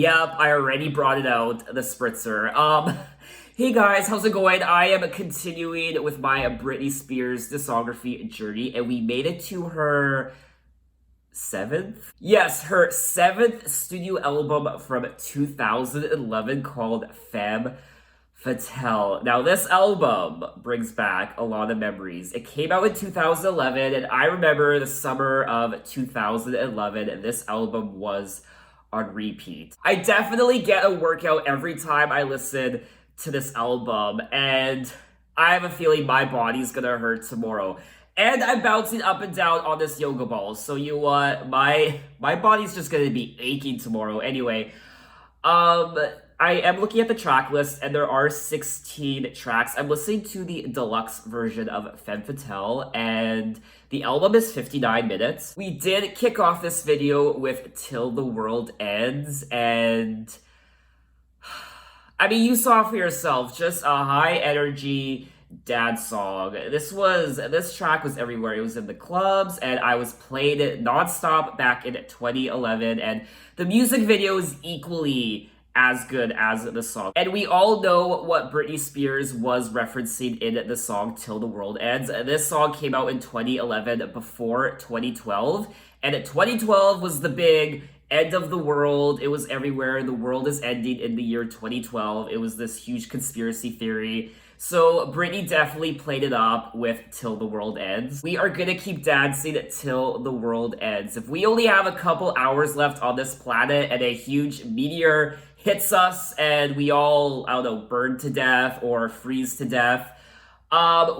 Yep, I already brought it out, the spritzer. Hey guys, how's it going? I am continuing with my Britney Spears discography journey, and we made it to her seventh? Yes, her seventh studio album from 2011 called Femme Fatale. Now, this album brings back a lot of memories. It came out in 2011, and I remember the summer of 2011, and this album was on repeat. I definitely get a workout every time I listen to this album, and I have a feeling my body's gonna hurt tomorrow. And I'm bouncing up and down on this yoga ball, so you what? My body's just gonna be aching tomorrow. Anyway, I am looking at the track list, and there are 16 tracks. I'm listening to the deluxe version of Femme Fatale, and the album is 59 minutes. We did kick off this video with Till the World Ends, and I mean, you saw for yourself, just a high energy dance song. This track was everywhere. It was in the clubs, and I was playing it nonstop back in 2011, and the music video is equally as good as the song. And we all know what Britney Spears was referencing in the song Till the World Ends. This song came out in 2011 before 2012, and 2012 was the big end of the world. It was everywhere. The world is ending in the year 2012. It was this huge conspiracy theory. So Britney definitely played it up with Till the World Ends. We are gonna keep dancing till the world ends. If we only have a couple hours left on this planet and a huge meteor hits us and we all, I don't know, burn to death or freeze to death,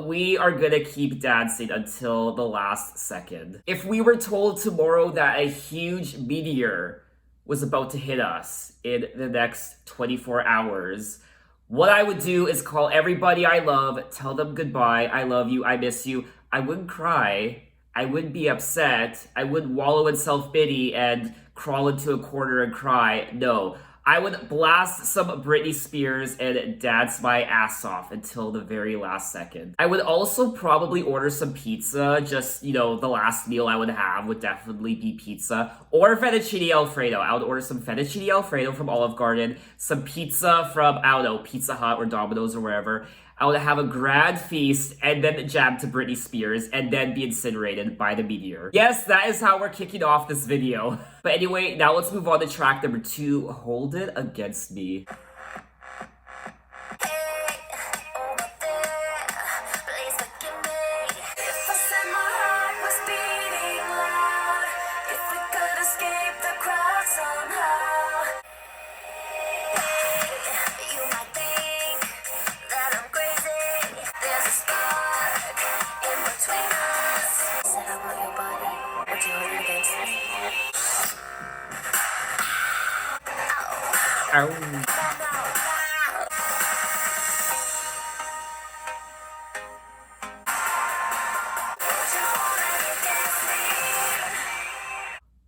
we are gonna keep dancing until the last second. If we were told tomorrow that a huge meteor was about to hit us in the next 24 hours, what I would do is call everybody I love, tell them goodbye, I love you, I miss you. I wouldn't cry, I wouldn't be upset, I wouldn't wallow in self-pity and crawl into a corner and cry. No, I would blast some Britney Spears and dance my ass off until the very last second. I would also probably order some pizza. Just, the last meal I would have would definitely be pizza. Or fettuccine Alfredo. I would order some fettuccine Alfredo from Olive Garden, some pizza from, I don't know, Pizza Hut or Domino's or wherever. I would have a grand feast and then jam to Britney Spears and then be incinerated by the meteor. Yes, that is how we're kicking off this video. But anyway, now let's move on to track number 2, Hold It Against Me.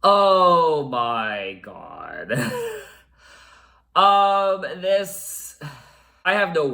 Oh my god. I have no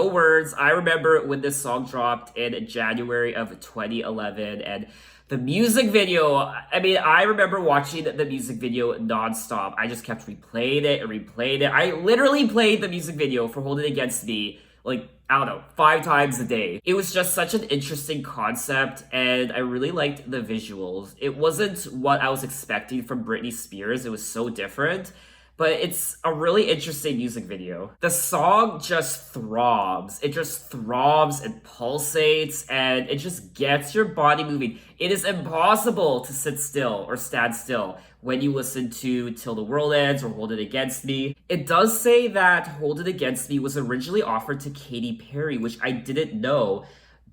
words. I remember when this song dropped in January of 2011, and the music video, I remember watching the music video nonstop. I just kept replaying it and replaying it. I literally played the music video for Hold It Against Me, like, I don't know, 5 times a day. It was just such an interesting concept, and I really liked the visuals. It wasn't what I was expecting from Britney Spears. It was so different, but it's a really interesting music video. The song just throbs. It just throbs and pulsates, and it just gets your body moving. It is impossible to sit still or stand still when you listen to Till the World Ends or Hold It Against Me. It does say that Hold It Against Me was originally offered to Katy Perry, which I didn't know,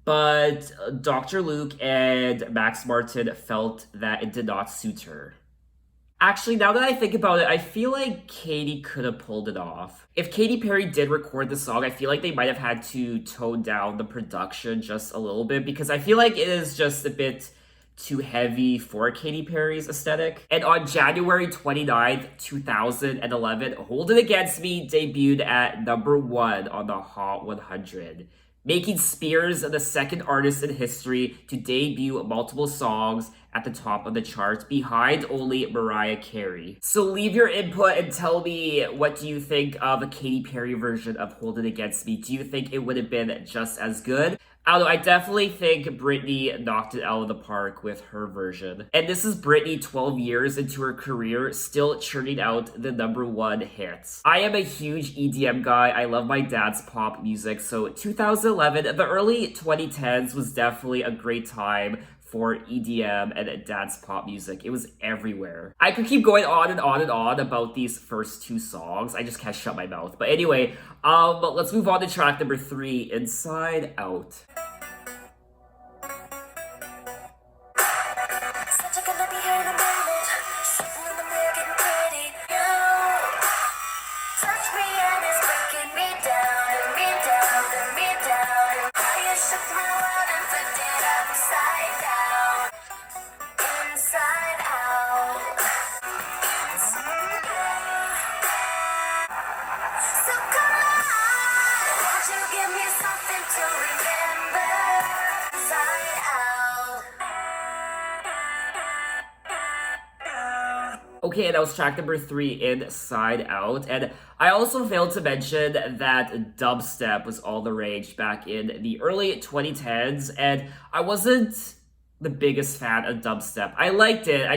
but Dr. Luke and Max Martin felt that it did not suit her. Actually, now that I think about it, I feel like Katy could have pulled it off. If Katy Perry did record the song, I feel like they might have had to tone down the production just a little bit, because I feel like it is just a bit too heavy for Katy Perry's aesthetic. And on January 29th, 2011, Hold It Against Me debuted at number 1 on the Hot 100, making Spears the second artist in history to debut multiple songs at the top of the charts behind only Mariah Carey. So leave your input and tell me, what do you think of a Katy Perry version of Hold It Against Me? Do you think it would have been just as good? Although I definitely think Britney knocked it out of the park with her version. And this is Britney 12 years into her career, still churning out the #1 hits. I am a huge EDM guy. I love my dad's pop music. So 2011, the early 2010s was definitely a great time for EDM and dance pop music. It was everywhere. I could keep going on and on and on about these first two songs. I just can't shut my mouth. But anyway, let's move on to track number 3, Inside Out. Okay, and that was track number 3, Inside Out. And I also failed to mention that dubstep was all the rage back in the early 2010s, and I wasn't the biggest fan of dubstep. I liked it,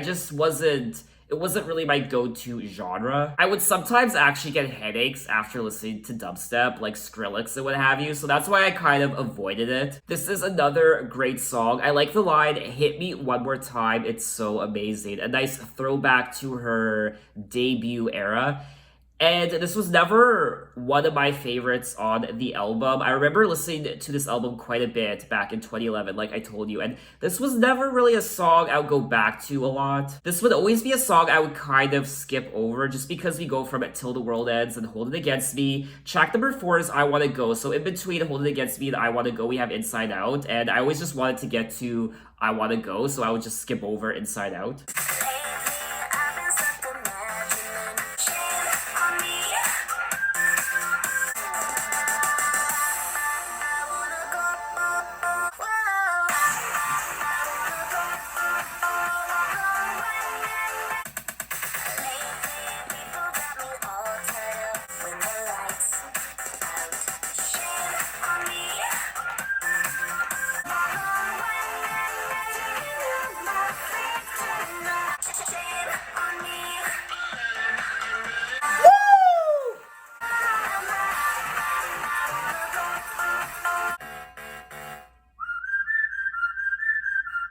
it wasn't really my go-to genre. I would sometimes actually get headaches after listening to dubstep, like Skrillex and what have you, so that's why I kind of avoided it. This is another great song. I like the line, "Hit me one more time, it's so amazing." A nice throwback to her debut era. And this was never one of my favorites on the album. I remember listening to this album quite a bit back in 2011, like I told you, and this was never really a song I would go back to a lot. This would always be a song I would kind of skip over just because we go from it Till the World Ends and Hold It Against Me. Track number 4 is I Wanna Go, so in between Hold It Against Me and I Wanna Go, we have Inside Out, and I always just wanted to get to I Wanna Go, so I would just skip over Inside Out.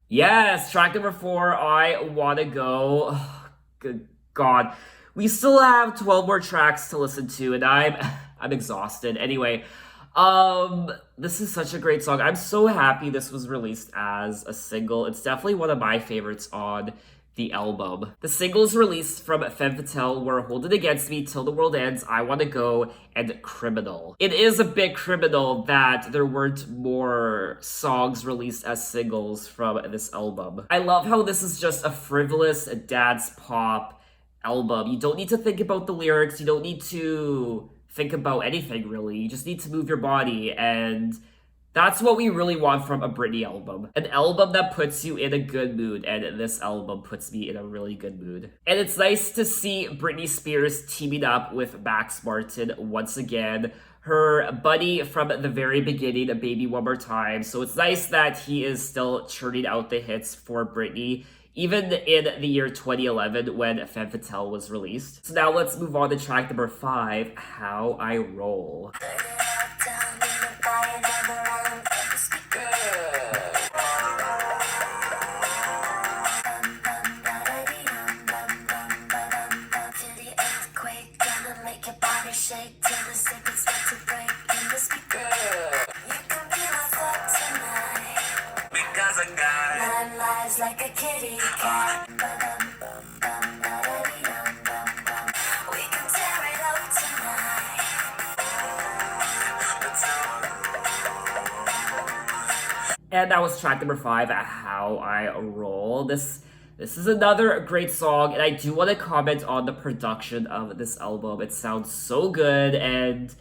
Yes, track number 4, I Wanna Go. Oh, good God. We still have 12 more tracks to listen to, and I'm exhausted. Anyway, this is such a great song. I'm so happy this was released as a single. It's definitely one of my favorites on the album. The singles released from Femme Fatale were Hold It Against Me, Till the World Ends, I Wanna Go, and Criminal. It is a bit criminal that there weren't more songs released as singles from this album. I love how this is just a frivolous dance pop album. You don't need to think about the lyrics, you don't need to think about anything really. You just need to move your body, and that's what we really want from a Britney album. An album that puts you in a good mood, and this album puts me in a really good mood. And it's nice to see Britney Spears teaming up with Max Martin once again, her buddy from the very beginning of Baby One More Time. So it's nice that he is still churning out the hits for Britney, even in the year 2011 when Femme Fatale was released. So now let's move on to track number 5, How I Roll. Like a kitty cat. We can tear it up tonight. And that was track number 5, How I Roll. This is another great song, and I do want to comment on the production of this album. It sounds so good, and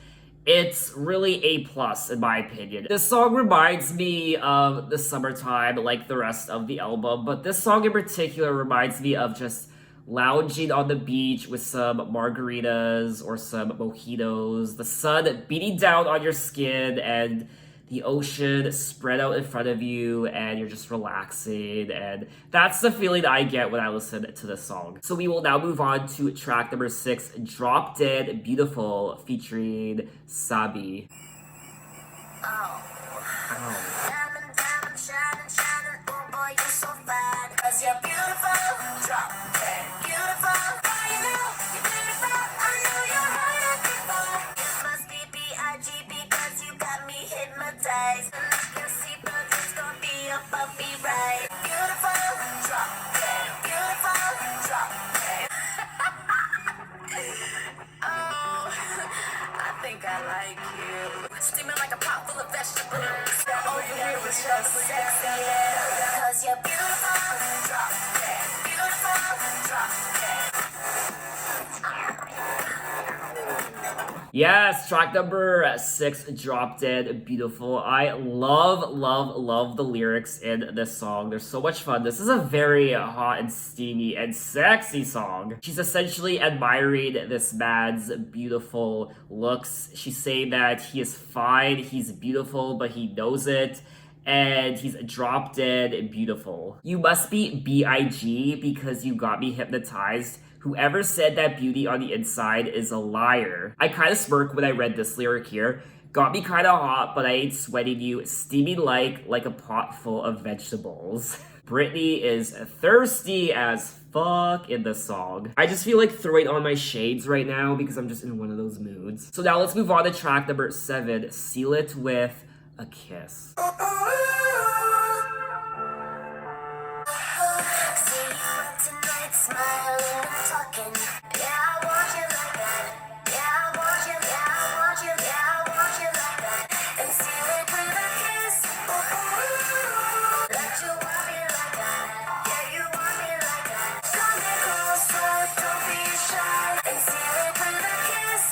It's really A plus in my opinion. This song reminds me of the summertime like the rest of the album, but this song in particular reminds me of just lounging on the beach with some margaritas or some mojitos, the sun beating down on your skin and the ocean spread out in front of you, and you're just relaxing, and that's the feeling I get when I listen to this song. So we will now move on to track number 6, Drop Dead Beautiful, featuring Sabi. Oh. Ow. Diamond, diamond, shining, shining. Oh boy, you're so fine. 'Cause you're beautiful. Drop dead beautiful. Oh, you know you're beautiful. I know you're hiding before. It must be B.I.G. because you got me hypnotized. And I can see, but it's gonna be a bumpy ride. Beautiful. Drop dead beautiful. Drop dead. Oh, I think I like you. Steaming like a pot full of vegetables. Over here was just sexy, yeah. 'Cause you're beautiful. Drop dead. Beautiful. Drop dead. Yes, track number 6, Drop Dead Beautiful. I love the lyrics in this song. They're so much fun. This is a very hot and steamy and sexy song. She's essentially admiring this man's beautiful looks. She's saying that he is fine, he's beautiful, but he knows it. And he's drop dead beautiful. You must be B.I.G. because you got me hypnotized. Whoever said that beauty on the inside is a liar. I kind of smirk when I read this lyric here. Got me kind of hot, but I ain't sweating you. Steaming like a pot full of vegetables. Britney is thirsty as fuck in the song. I just feel like throwing on my shades right now because I'm just in one of those moods. So now let's move on to track number 7, Seal It with a Kiss. See you out tonight, smiling and talking. Yeah, I want you like that. Yeah, I want you. Yeah, I want you. Yeah, I want you like that. And seal it with a kiss. Let you want me like that. Yeah, you want me like that. Come here closer, don't be shy. And seal it with a kiss.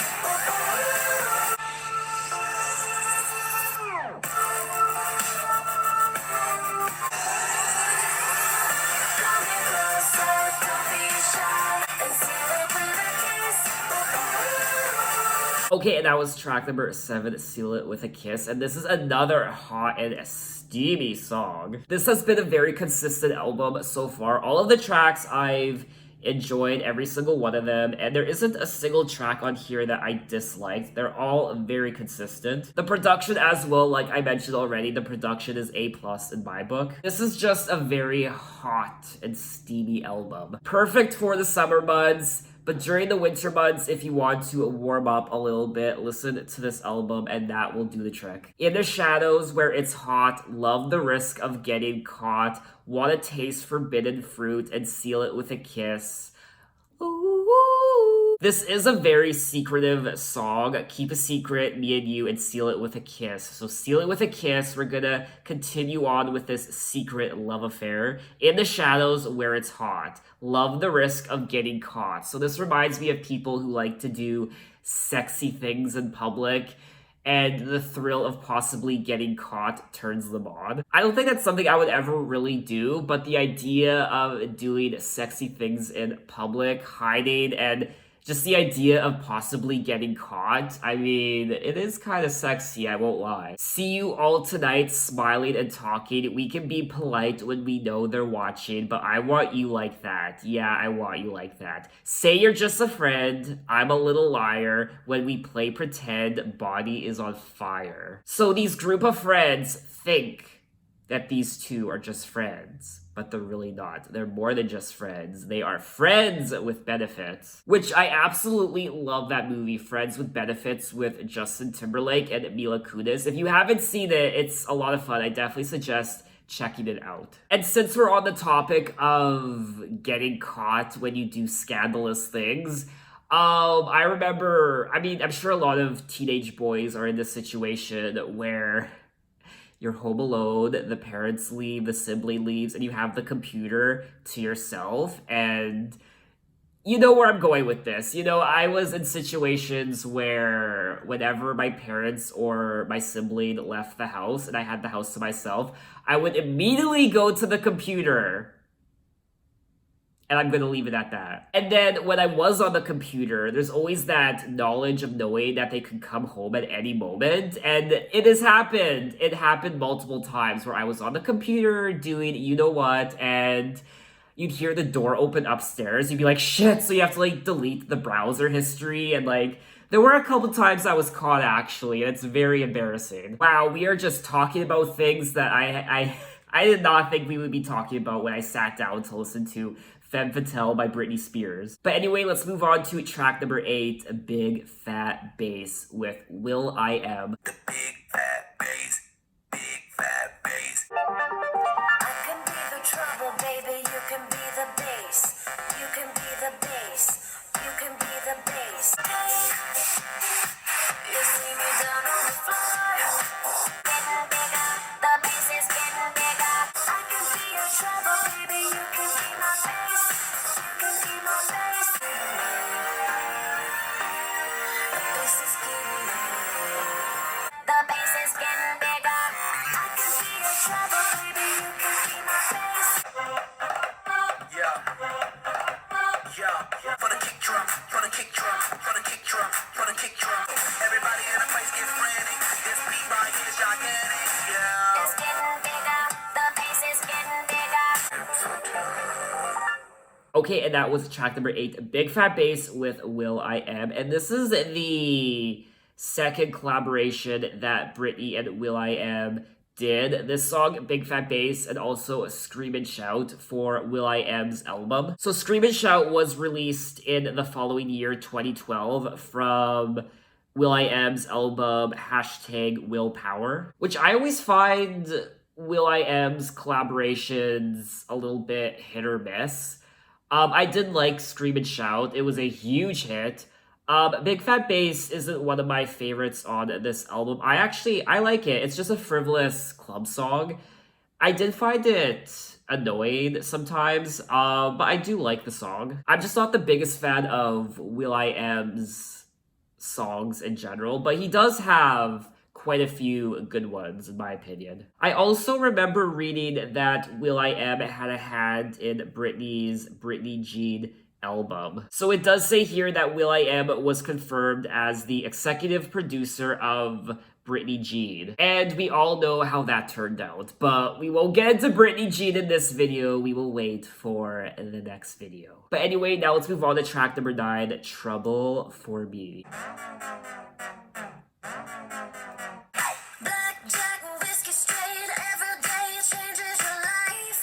Okay, and that was track number 7, Seal It with a Kiss, and this is another hot and steamy song. This has been a very consistent album so far. All of the tracks I've enjoyed, every single one of them, and there isn't a single track on here that I disliked. They're all very consistent. The production as well, like I mentioned already, the production is A+ in my book. This is just a very hot and steamy album. Perfect for the summer months. But during the winter months, if you want to warm up a little bit, listen to this album and that will do the trick. In the shadows where it's hot, love the risk of getting caught, want to taste forbidden fruit and seal it with a kiss. Ooh. This is a very secretive song. Keep a secret, me and you, and seal it with a kiss. So seal it with a kiss. We're gonna continue on with this secret love affair. In the shadows where it's hot. Love the risk of getting caught. So this reminds me of people who like to do sexy things in public, and the thrill of possibly getting caught turns them on. I don't think that's something I would ever really do, but the idea of doing sexy things in public, hiding, and just the idea of possibly getting caught, I mean, it is kind of sexy, I won't lie. See you all tonight smiling and talking. We can be polite when we know they're watching, but I want you like that. Yeah, I want you like that. Say you're just a friend. I'm a little liar. When we play pretend, body is on fire. So these group of friends think that these two are just friends. But they're really not. They're more than just friends. They are friends with benefits. Which I absolutely love that movie, Friends with Benefits, with Justin Timberlake and Mila Kunis. If you haven't seen it, it's a lot of fun. I definitely suggest checking it out. And since we're on the topic of getting caught when you do scandalous things, I remember, I mean, I'm sure a lot of teenage boys are in this situation where you're home alone, the parents leave, the sibling leaves, and you have the computer to yourself, and You know where I'm going with this. You know, I was in situations where whenever my parents or my sibling left the house and I had the house to myself, I would immediately go to the computer. And I'm gonna leave it at that. And then when I was on the computer, there's always that knowledge of knowing that they could come home at any moment. And it has happened. It happened multiple times where I was on the computer doing you know what, and you'd hear the door open upstairs. You'd be like, shit, so you have to like delete the browser history. And like, there were a couple times I was caught actually, and it's very embarrassing. Wow, we are just talking about things that I did not think we would be talking about when I sat down to listen to Femme Fatale by Britney Spears. But anyway, let's move on to track number 8, Big Fat Bass with will.i.am. The big fat bass, big fat bass. I can be the trouble, baby. You can be the bass. You can be the bass. You can be the bass. You see me down on the floor. Getting bigger. The bass is getting bigger. I can be your trouble, baby. You can be my bass. You can be my bass. The bass is getting The bass is getting bigger. I can be your trouble, baby. You can be my bass. Yeah, yeah. For the kick drum, for the kick drum, for the kick drum, for the kick drum. Everybody in the place get frantic. This beat right here is gigantic. Yeah. It's getting bigger. The bass is getting bigger. Okay, and that was track number 8, Big Fat Bass with will.i.am. And this is the second collaboration that Britney and will.i.am did. This song, Big Fat Bass, and also Scream and Shout for will.i.am's album. So Scream and Shout was released in the following year, 2012, from will.i.am's album hashtag Willpower, which I always find will.i.am's collaborations a little bit hit or miss. I did like Scream and Shout. It was a huge hit. Big Fat Bass isn't one of my favorites on this album. I like it. It's just a frivolous club song. I did find it annoying sometimes, but I do like the song. I'm just not the biggest fan of will.i.am's songs in general, but he does have quite a few good ones, in my opinion. I also remember reading that will.i.am had a hand in Britney's Britney Jean album. So it does say here that will.i.am was confirmed as the executive producer of Britney Jean. And we all know how that turned out, but we won't get into Britney Jean in this video. We will wait for the next video. But anyway, now let's move on to track number 9, Trouble for Me. Blackjack, whiskey straight, every day changes your life.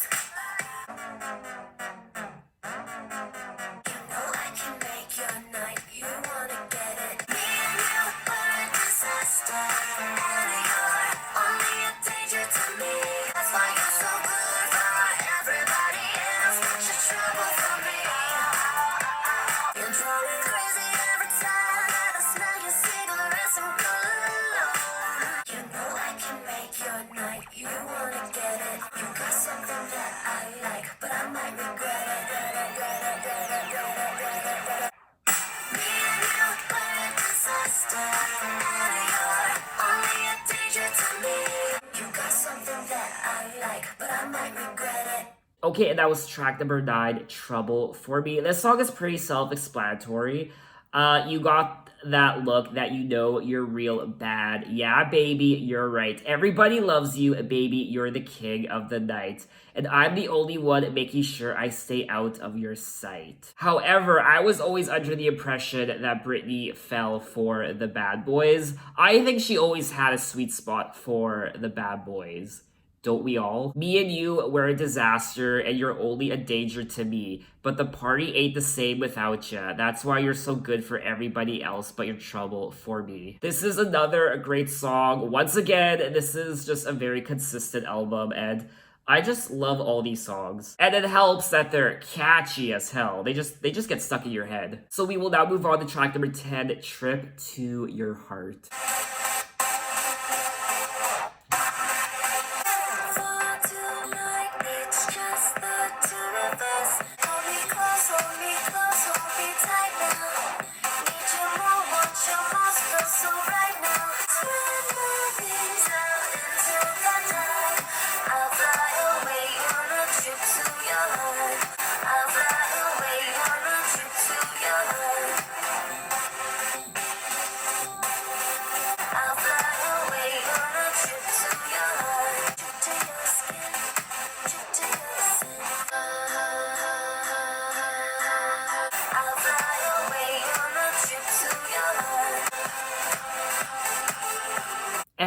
You know I can make your night, you wanna get it. Me and you are a disaster, and you're only a danger to me. That's why you're so good for everybody else. You're trouble for me. You drive me crazy every time that I smell your cigarettes and cologne. You know I can make your night, you wanna get it. You got something that I like, but I might regret it. Me and you are a disaster, and you're only a danger to me. You got something that I like, but I might regret it. Okay, and that was track number 9, Trouble for Me. This song is pretty self-explanatory. You got that look that you know you're real bad. Yeah, baby, you're right. Everybody loves you, baby. You're the king of the night. And I'm the only one making sure I stay out of your sight. However, I was always under the impression that Britney fell for the bad boys. I think she always had a sweet spot for the bad boys. Don't we all? Me and you were a disaster, and you're only a danger to me. But the party ain't the same without ya. That's why you're so good for everybody else, but you're trouble for me. This is another great song. Once again, this is just a very consistent album, and I just love all these songs. And it helps that they're catchy as hell. They just get stuck in your head. So we will now move on to track number 10, Trip to Your Heart. For tonight, it's just the two of us. Hold me close, hold me close, hold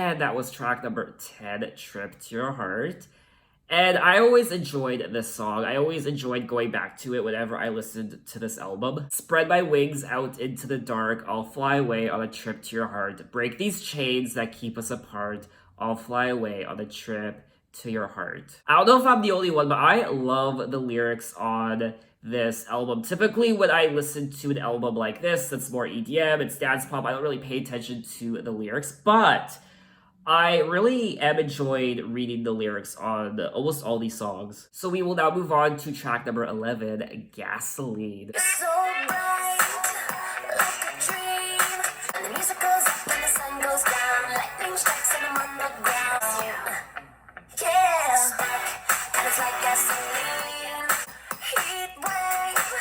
And that was track number 10, Trip to Your Heart. And I always enjoyed this song. I always enjoyed going back to it whenever I listened to this album. Spread my wings out into the dark. I'll fly away on a trip to your heart. Break these chains that keep us apart. I'll fly away on a trip to your heart. I don't know if I'm the only one, but I love the lyrics on this album. Typically, when I listen to an album like this, that's more EDM, it's dance pop, I don't really pay attention to the lyrics, but I really am enjoyed reading the lyrics on almost all these songs. So we will now move on to track number 11, Gasoline. You're so bright, like a dream. And the music goes up and the sun goes down. Lightning strikes and I'm on the ground. Yeah, spark, and it's like gasoline. Heat wave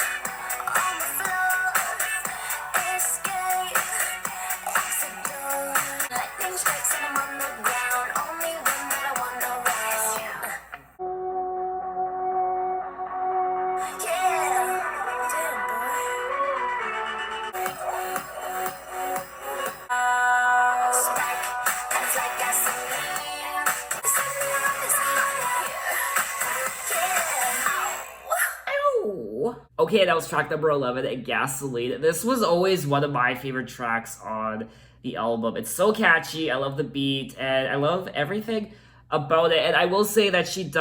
on the floor. Escape, accident. Lightning strikes and I'm on the ground. Only one that I want around. Yeah, damn boy. Spark, and it's like gasoline. The sun is hot here. Yeah. Ow. Okay, that was track number 11, Gasoline. This was always one of my favorite tracks on the album. It's so catchy. I love the beat, and I love everything about it. And I will say that she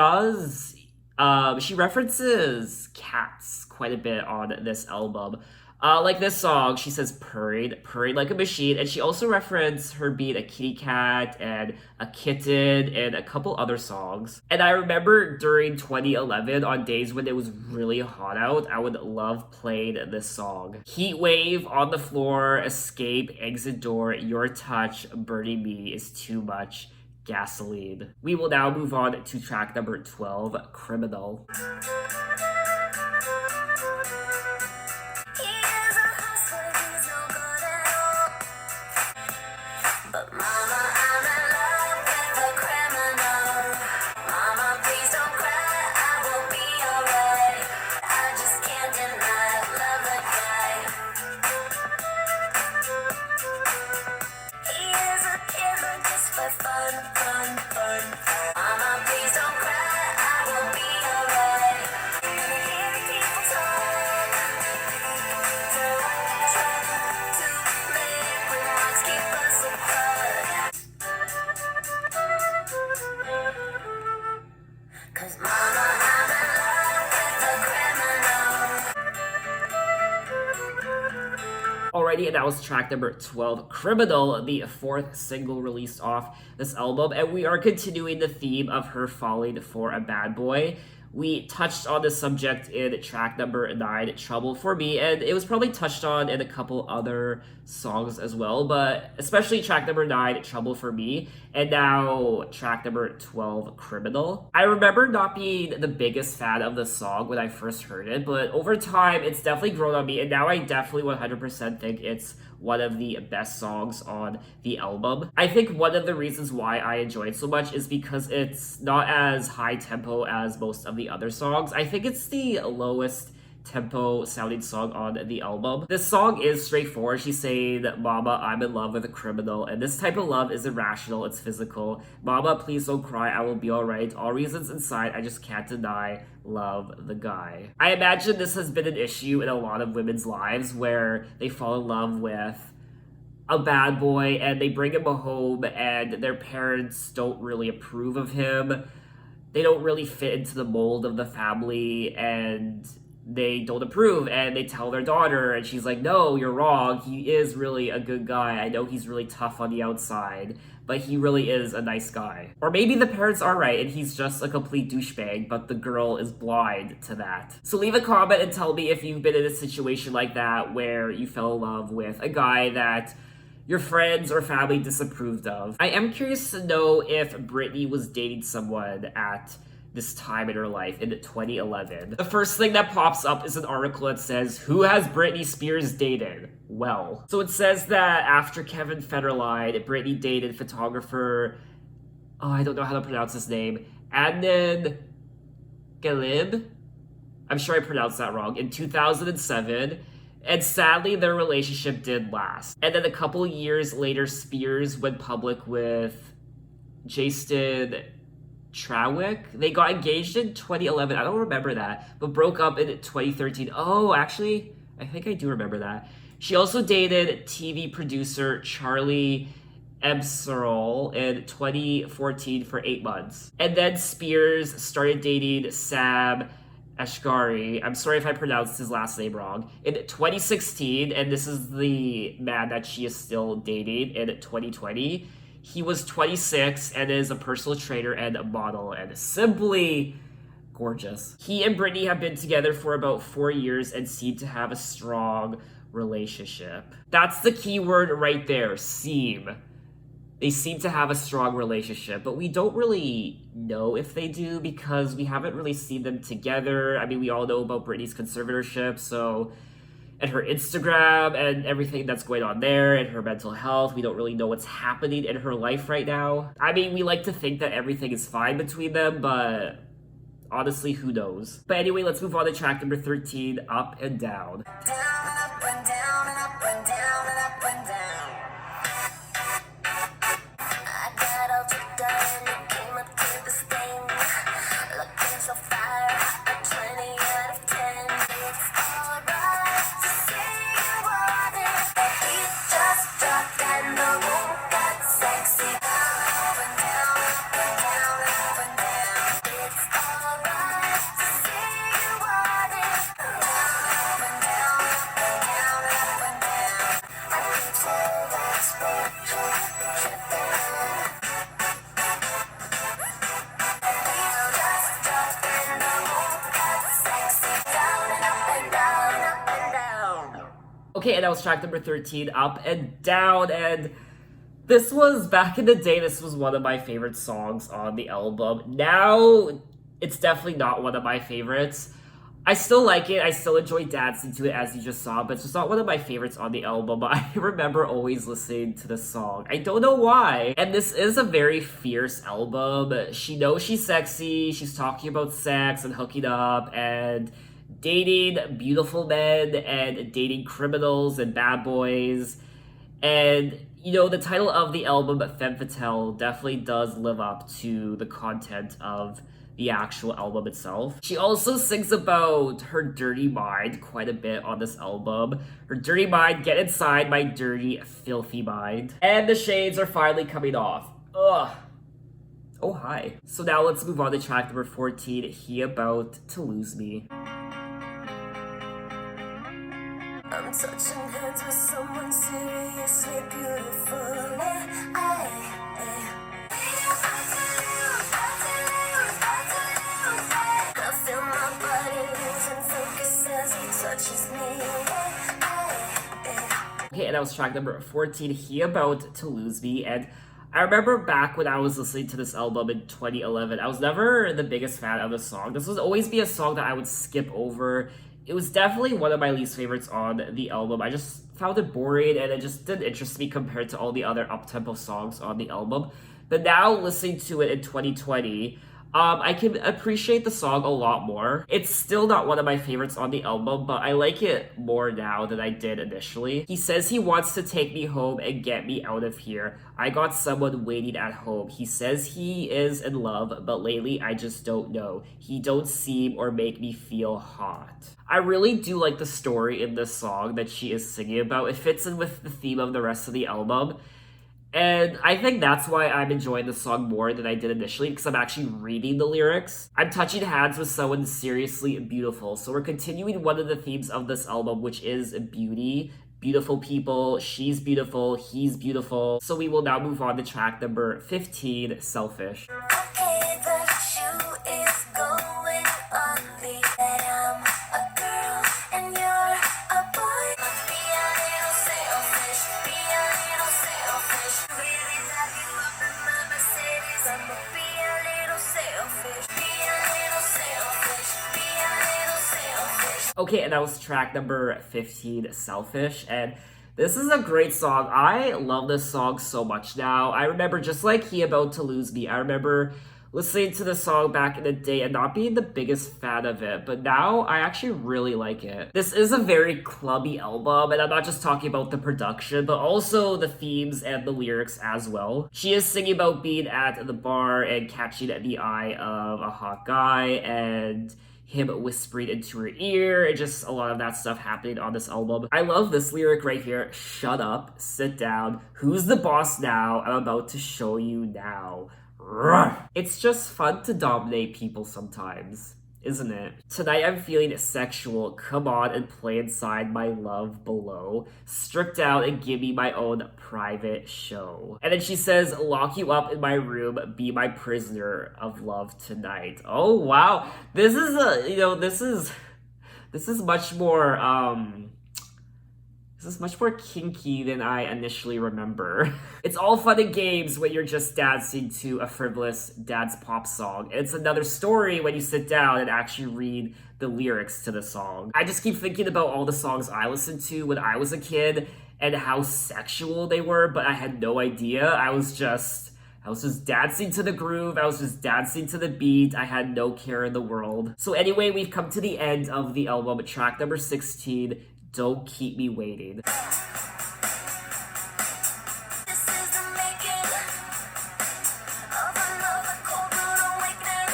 references cats quite a bit on this album. Like this song, she says purring like a machine, and she also referenced her being a kitty cat and a kitten and a couple other songs. And I remember during 2011, on days when it was really hot out, I would love playing this song. Heat wave on the floor, escape, exit door, your touch, burning me is too much. Gasoline. We will now move on to track number 12, Criminal. He is a hustler, he's no good at all. But mama, I'm in love with a criminal. Mama, please don't cry, I will be alright. I just can't deny, love the guy. He is a killer just for fun, fun, fun. Mama, please don't cry, I will be alright. Hear people talk, try to make remarks, keep us apart. 'Cause mama, I'm in love with a criminal. Alrighty, and that was track number 12, Criminal, the fourth single released off this album. And we are continuing the theme of her falling for a bad boy. We touched on the subject in track number 9, Trouble for Me, and it was probably touched on in a couple other songs as well, but especially track number 9, Trouble for Me, and now track number 12, Criminal. I remember not being the biggest fan of the song when I first heard it, but over time, it's definitely grown on me, and now I definitely 100% think it's one of the best songs on the album. I think one of the reasons why I enjoy it so much is because it's not as high tempo as most of the other songs. I think it's the lowest tempo sounding song on the album. This song is straightforward. She's saying, Mama, I'm in love with a criminal, and this type of love is irrational, it's physical. Mama, please don't cry, I will be alright. All reasons inside, I just can't deny, love the guy. I imagine this has been an issue in a lot of women's lives where they fall in love with a bad boy and they bring him home and their parents don't really approve of him. They don't really fit into the mold of the family and they don't approve, and they tell their daughter, and she's like, no, you're wrong, he is really a good guy. I know he's really tough on the outside, but he really is a nice guy. Or maybe the parents are right and he's just a complete douchebag, but the girl is blind to that. So leave a comment and tell me if you've been in a situation like that where you fell in love with a guy that your friends or family disapproved of. I am curious to know if Britney was dating someone at this time in her life in 2011. The first thing that pops up is an article that says, who has Britney Spears dated? Well. So it says that after Kevin Federline, Britney dated photographer, I don't know how to pronounce his name, Adnan Galib? I'm sure I pronounced that wrong, in 2007. And sadly, their relationship did last. And then a couple years later, Spears went public with Jason Trawick. They got engaged in 2011. I don't remember that, but broke up in 2013. Oh, actually, I think I do remember that. She also dated TV producer Charlie Ebserol in 2014 for 8 months. And then Spears started dating Sam Ashgari. I'm sorry if I pronounced his last name wrong. In 2016, and this is the man that she is still dating in 2020. He was 26 and is a personal trainer and a model and simply gorgeous. He and Britney have been together for about 4 years and seem to have a strong relationship. That's the key word right there, seem. They seem to have a strong relationship, but we don't really know if they do because we haven't really seen them together. I mean, we all know about Britney's conservatorship, so and her Instagram and everything that's going on there and her mental health. We don't really know what's happening in her life right now. I mean, we like to think that everything is fine between them, but honestly, who knows? But anyway, let's move on to track number 13, Up and Down. Down and up and down and up and down and up and down. I got all tricked out and it came up to this thing. Looking so fire, a 20 out of 10. It's alright to say you want it. The beat just dropped and the room got sexy. Up and down, up and down, up and down. It's alright to say you want it. Up and down, up and down, up and down. I can tell that's what you're tripping. Okay, and that was track number 13, Up and Down, and this was, back in the day, this was one of my favorite songs on the album. Now, it's definitely not one of my favorites. I still like it, I still enjoy dancing to it as you just saw, but it's just not one of my favorites on the album. But I remember always listening to this song. I don't know why. And this is a very fierce album. She knows she's sexy, she's talking about sex and hooking up and dating beautiful men and dating criminals and bad boys. And, you know, the title of the album, Femme Fatale, definitely does live up to the content of the actual album itself. She also sings about her dirty mind quite a bit on this album. Her dirty mind, get inside my dirty, filthy mind. And the shades are finally coming off. Ugh. Oh, hi. So now let's move on to track number 14, He About to Lose Me. I'm touching hands with someone seriously beautiful. I feel my body losing focus as he touches me. Okay, and that was track number 14, He About to Lose Me. And I remember back when I was listening to this album in 2011, I was never the biggest fan of the song. This would always be a song that I would skip over. It was definitely one of my least favorites on the album. I just found it boring and it just didn't interest me compared to all the other up-tempo songs on the album. But now, listening to it in 2020, I can appreciate the song a lot more. It's still not one of my favorites on the album, but I like it more now than I did initially. He says he wants to take me home and get me out of here. I got someone waiting at home. He says he is in love, but lately I just don't know. He don't seem or make me feel hot. I really do like the story in this song that she is singing about. It fits in with the theme of the rest of the album. And I think that's why I'm enjoying the song more than I did initially, because I'm actually reading the lyrics. I'm touching hands with someone seriously beautiful. So we're continuing one of the themes of this album, which is beauty. Beautiful people, she's beautiful, he's beautiful. So we will now move on to track number 15, Selfish. Okay, the shoe is going on me. I'm a girl and you're a boy. Be a little selfish, be a little selfish. Really love you up in my Mercedes. I'ma be a little selfish, be a little selfish, be a little selfish. Okay, and that was track number 15, Selfish. And this is a great song. I love this song so much now. I remember, just like He About to Lose Me, I remember listening to the song back in the day and not being the biggest fan of it, but now I actually really like it. This is a very clubby album, and I'm not just talking about the production, but also the themes and the lyrics as well. She is singing about being at the bar and catching the eye of a hot guy and him whispering into her ear, and just a lot of that stuff happening on this album. I love this lyric right here. Shut up, sit down. Who's the boss now? I'm about to show you now. It's just fun to dominate people sometimes, isn't it? Tonight I'm feeling sexual. Come on and play inside my love below. Stripped out and give me my own private show. And then she says, lock you up in my room, be my prisoner of love tonight. Oh wow. This is this is much more this is much more kinky than I initially remember. It's all fun and games when you're just dancing to a frivolous dance pop song. It's another story when you sit down and actually read the lyrics to the song. I just keep thinking about all the songs I listened to when I was a kid and how sexual they were, but I had no idea. I was just dancing to the groove. I was just dancing to the beat. I had no care in the world. So anyway, we've come to the end of the album, track number 16, Don't Keep Me Waiting. This is the making of another cold rude awakening.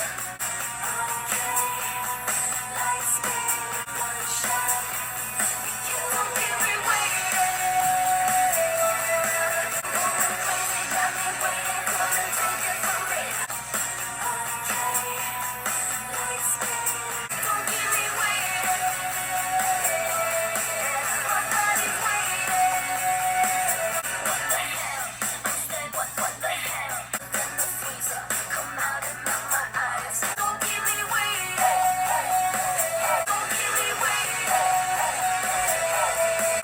Okay, lights spin, one shot. You don't keep me waiting. Going crazy, got me waiting. Come and take it from me. Okay, lights spin, don't keep me waiting. My body's waiting. What the hell? I said, what the hell? Then the freezer come out and melt my eyes. Don't keep me waiting. Don't keep me waiting.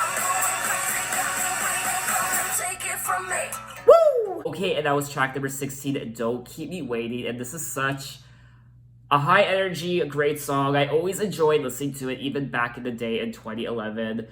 I'm going crazy, got me waiting. Come and take it from me. Okay, and that was track number 16, Don't Keep Me Waiting, and this is such a high energy, great song. I always enjoyed listening to it, even back in the day in 2011.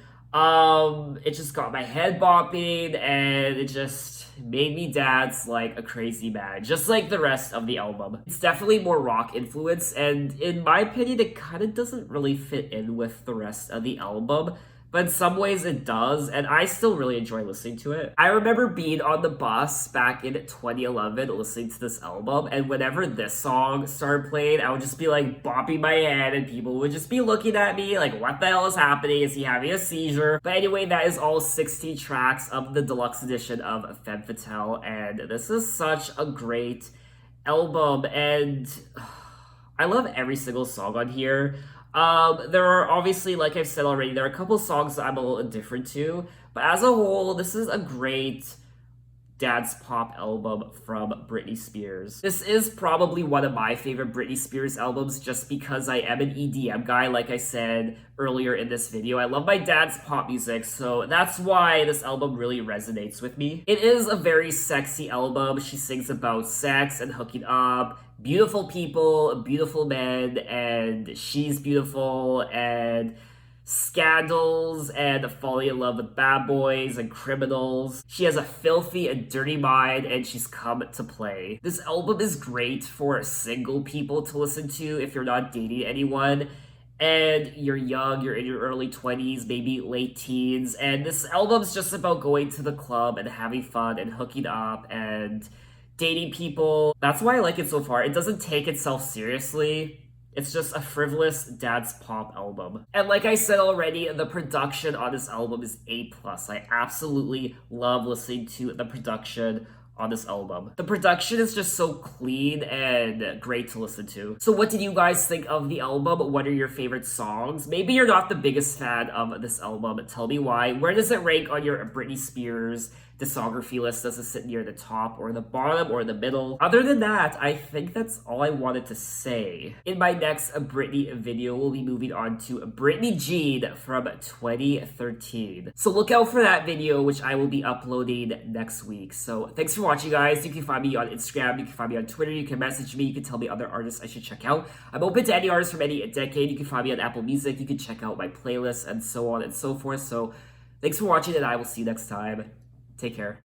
It just got my head bopping, and it just made me dance like a crazy man, just like the rest of the album. It's definitely more rock influence, and in my opinion, it kind of doesn't really fit in with the rest of the album. But in some ways it does, and I still really enjoy listening to it. I remember being on the bus back in 2011 listening to this album, and whenever this song started playing, I would just be like bopping my head, and people would just be looking at me like, what the hell is happening? Is he having a seizure? But anyway, that is all 16 tracks of the deluxe edition of Femme Fatale, and this is such a great album, and I love every single song on here. There are obviously, like I've said already, there are a couple songs that I'm a little indifferent to, but as a whole, this is a great dance pop album from Britney Spears. This is probably one of my favorite Britney Spears albums just because I am an EDM guy, like I said earlier in this video. I love my dance pop music, so that's why this album really resonates with me. It is a very sexy album. She sings about sex and hooking up, beautiful people, beautiful men, and she's beautiful, and scandals and falling in love with bad boys and criminals. She has a filthy and dirty mind, and she's come to play. This album is great for single people to listen to if you're not dating anyone and you're young, you're in your early 20s, maybe late teens, and this album's just about going to the club and having fun and hooking up and dating people. That's why I like it so far. It doesn't take itself seriously. It's just a frivolous dance pop album. And like I said already, the production on this album is A+. I absolutely love listening to the production on this album. The production is just so clean and great to listen to. So what did you guys think of the album? What are your favorite songs? Maybe you're not the biggest fan of this album. Tell me why. Where does it rank on your Britney Spears discography list? Does it sit near the top or the bottom or the middle? Other than that, I think that's all I wanted to say. In my next Britney video, we'll be moving on to Britney Jean from 2013. So look out for that video, which I will be uploading next week. So thanks for watching, guys. You can find me on Instagram, you can find me on Twitter, you can message me, you can tell me other artists I should check out. I'm open to any artist from any decade. You can find me on Apple Music, you can check out my playlists and so on and so forth. So thanks for watching, and I will see you next time. Take care.